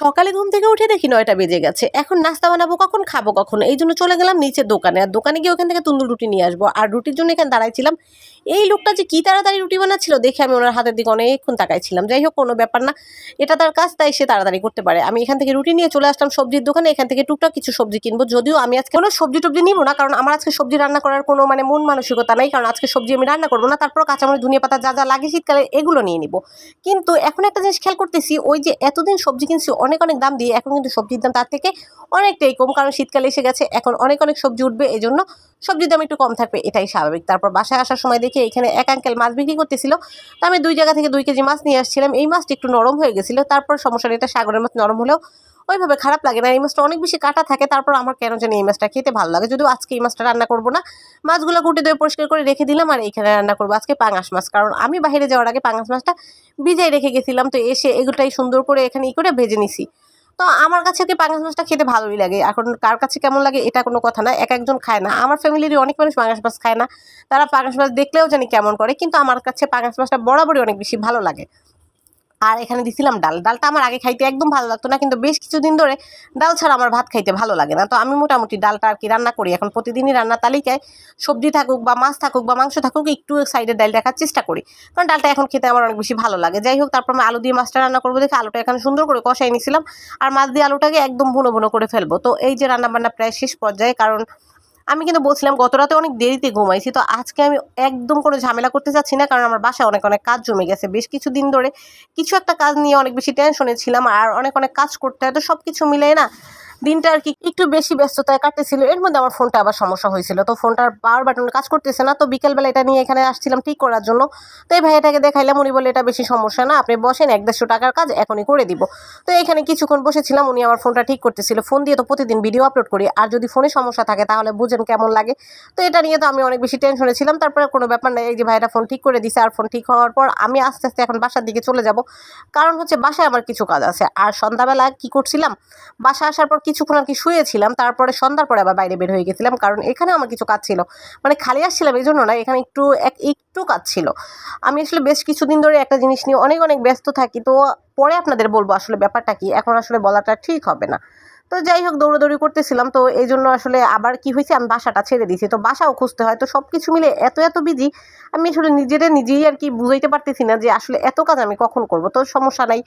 সকালে ঘুম থেকে উঠে দেখি 9টা বেজে গেছে। এখন নাস্তা বানাবো কখন, খাবো কখন? এই জন্য চলে গেলাম নিচের দোকানে। আর দোকানে গিয়ে ওখান থেকে তন্দুর রুটি নিয়ে আসবো। আর রুটির জন্য এখানে দাঁড়াইছিলাম। এই লোকটা যে কি তাড়াতাড়ি রুটি বানাচ্ছিল দেখে আমি ওনার হাতের দিকে অনেকক্ষণ তাকাইছিলাম। যাই হোক, কোনো ব্যাপার না, এটা তার কাজ, তাই সে তাড়াতাড়ি করতে পারে। আমি এখান থেকে রুটি নিয়ে চলে আসলাম সবজির দোকানে। এখান থেকে টুকটাক কিছু সবজি কিনবো, যদিও আমি আজকে কোনো সবজি টবজি নিবো না, কারণ আমার আজকে সবজি রান্না করার কোনো মন মানসিকতা নাই। কারণ আজকে সবজি আমি রান্না করবো না, তারপর কাঁচামরিচ ধনিয়া পাতা যা যা লাগে শীতকালে এগুলো নিয়ে নিবো। কিন্তু এখন একটা জিনিস খেয়াল করতেছি, ওই যে এতদিন সবজি কিনছি অনেক অনেক দাম দিয়ে, এখন কিন্তু সবজির দাম তার থেকে অনেকটাই কম, কারণ শীতকালে এসে গেছে, এখন অনেক অনেক সবজি উঠবে, এই জন্য সবজির দাম একটু কম থাকবে, এটাই স্বাভাবিক। তারপর বাসায় আসার সময় দেখি এখানে এক আঙ্কেল মাছ বিক্রি করতেছিল। তো আমি 2 জায়গা থেকে 2 কেজি মাছ নিয়ে আসছিলাম। এই মাছটা একটু নরম হয়ে গেছিলো, তারপর সমস্যা নেই, এটা সাগরের মাছ, নরম হলেও ওইভাবে খারাপ লাগে না। এই মাছটা অনেক বেশি কাটা থাকে, তারপর আমার কেন জানি এই মাছটা খেতে ভালো লাগে। যদিও আজকে এই মাছটা রান্না করবো না, মাছগুলো কুটে ধুয়ে পরিষ্কার করে রেখে দিলাম। আর এইখানে রান্না করবো আজকে পাঙাশ মাছ, কারণ আমি বাইরে যাওয়ার আগে পাঙাশ মাছটা ভিজাই রেখে গেছিলাম। তো এসে এগুলোটাই সুন্দর করে এখানে করে ভেজে নিছি। তো আমার কাছে কি পাঙাশ মাছটা খেতে ভালোই লাগে। এখন কার কাছে কেমন লাগে এটা কোনো কথা না, এক একজন খায় না। আমার ফ্যামিলির অনেক মানুষ পাঙাশ মাছ খায় না, তারা পাঙাশ মাছ দেখলেও জানি কেমন করে, কিন্তু আমার কাছে পাঙাশ মাছটা বরাবরই অনেক বেশি ভালো লাগে। আর এখানে দিছিলাম ডাল। ডালটা আমার আগে খাইতে একদম ভালো লাগতো না, কিন্তু বেশ কিছুদিন ধরে ডাল ছাড়া আমার ভাত খাইতে ভালো লাগে না। তো আমি মোটামুটি ডালটা আর কি রান্না করি এখন, প্রতিদিনই রান্নার তালিকায় সবজি থাকুক বা মাছ থাকুক বা মাংস থাকুক, একটু সাইডে ডাল রাখার চেষ্টা করি, কারণ ডালটা এখন খেতে আমার অনেক বেশি ভালো লাগে। যাই হোক, তারপর আমি আলু দিয়ে মাছটা রান্না করবো দেখে আলুটা এখানে সুন্দর করে কষাই নিয়েছিলাম। আর মাছ দিয়ে আলুটাকে একদম ভুনো ভুনো করে ফেলবো। তো এই যে রান্নাবান্না প্রায় শেষ পর্যায়ে, কারণ আমি কিন্তু বলছিলাম গত রাতে অনেক দেরিতে ঘুমাইছি। তো আজকে আমি একদম কোনো ঝামেলা করতে চাচ্ছি না, কারণ আমার বাসায় অনেক অনেক কাজ জমে গেছে। বেশ কিছুদিন ধরে কিছু একটা কাজ নিয়ে অনেক বেশি টেনশনে ছিলাম, আর অনেক অনেক কাজ করতে হয়। তো সব কিছু মিলিয়ে না দিনটা আর কি একটু বেশি ব্যস্ততায় কাটতেছিল। এর মধ্যে আমার ফোনটা আবার সমস্যা হয়েছিল, তো ফোনটার পাওয়ার বাটন কাজ করতেছে না। তো বিকেলবেলা এটা নিয়ে এখানে আসছিলাম ঠিক করার জন্য। তো এই ভাইয়াটাকে দেখাইলাম, উনি বলে এটা বেশি সমস্যা না, আপনি বসেন, 150 টাকার কাজ এখনই করে দিব। তো এখানে কিছুক্ষণ বসেছিলাম, উনি আমার ফোনটা ঠিক করতেছিল। ফোন দিয়ে তো প্রতিদিন ভিডিও আপলোড করি, আর যদি ফোনে সমস্যা থাকে তাহলে বুঝেন কেমন লাগে। তো এটা নিয়ে তো আমি অনেক বেশি টেনশনে ছিলাম। তারপরে কোনো ব্যাপার নাই, এই যে ভাইটা ফোন ঠিক করে দিছে। আর ফোন ঠিক হওয়ার পর আমি আস্তে আস্তে এখন বাসার দিকে চলে যাব, কারণ হচ্ছে বাসায় আমার কিছু কাজ আছে। আর সন্ধ্যাবেলা কি করছিলাম, বাসা আসার পর কিছুক্ষণ আর কি শুয়েছিলাম, তারপরে সন্ধ্যার পরে আবার বাইরে বের হয়ে গেছিলাম, কারণ এখানে আমার কিছু কাজ ছিল। খালি আসছিলাম এই জন্য না, এখানে একটু কাজ ছিল। আমি আসলে বেশ কিছুদিন ধরে একটা জিনিস নিয়ে অনেক অনেক ব্যস্ত থাকি। তো পরে আপনাদের বলবো আসলে ব্যাপারটা কি, এখন আসলে বলাটা ঠিক হবে না। তো যাই হোক, দৌড়াদৌড়ি করতেছিলাম, তো এই জন্য আসলে আবার কি হয়েছে, আমি বাসাটা ছেড়ে দিয়েছি। তো বাসাও খুঁজতে হয়, তো সব কিছু মিলে এত এত বিজি, আমি আসলে নিজেই আর কি বুঝাইতে পারতেছি না যে আসলে এত কাজ আমি কখন করব। তো সমস্যা নাই,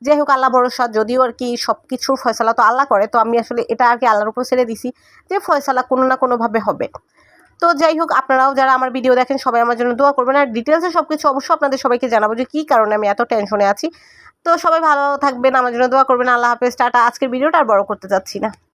যাই হোক, আল্লাহ ভরসা। যদিও আর কি সব কিছুর ফয়সালা তো আল্লাহ করে, তো আমি আসলে এটা আর কি আল্লাহর উপর ছেড়ে দিছি যে ফয়সালা কোনো না কোনোভাবে হবে। তো যাই হোক, আপনারাও যারা আমার ভিডিও দেখেন সবাই আমার জন্য দোয়া করবেন। আর ডিটেলসে সব কিছু অবশ্যই আপনাদের সবাইকে জানাবো যে কী কারণে আমি এত টেনশনে আছি। তো সবাই ভালো থাকবেন, আমার জন্য দোয়া করবেন। আল্লাহ হাফেজ, টাটা। আজকের ভিডিওটা আর বড় করতে চাচ্ছি না।